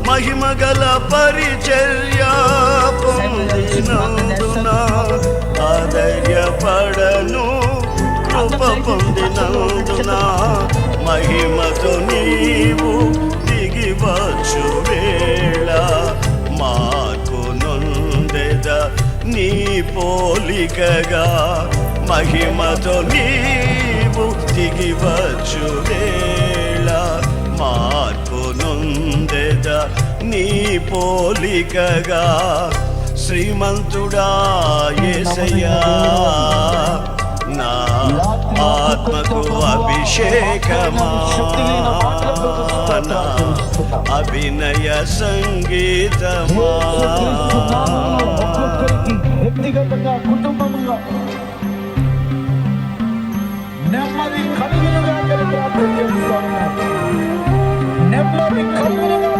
మహిమగల పరిచర్య పొందినందున ఆధైర్యపడను. కృప పొందినందున మహిమతో నీవు దిగివచ్చు వేళ మాకు నొందెద నీ పోలికగా. మహిమతో నీవు దిగివచ్చు వేళ మార్పు నొందెద నీ పోలికగా. శ్రీమంతుడా యేసయ్యా నా ఆత్మకు అభిషేకమా, నా అభినయ సంగీతమా. వ్యక్తిగతంగా కుటుంబంగా నెమ్మది కలిగినగా ప్రార్థన చేస్తాను. నెమ్మది కలిగినగా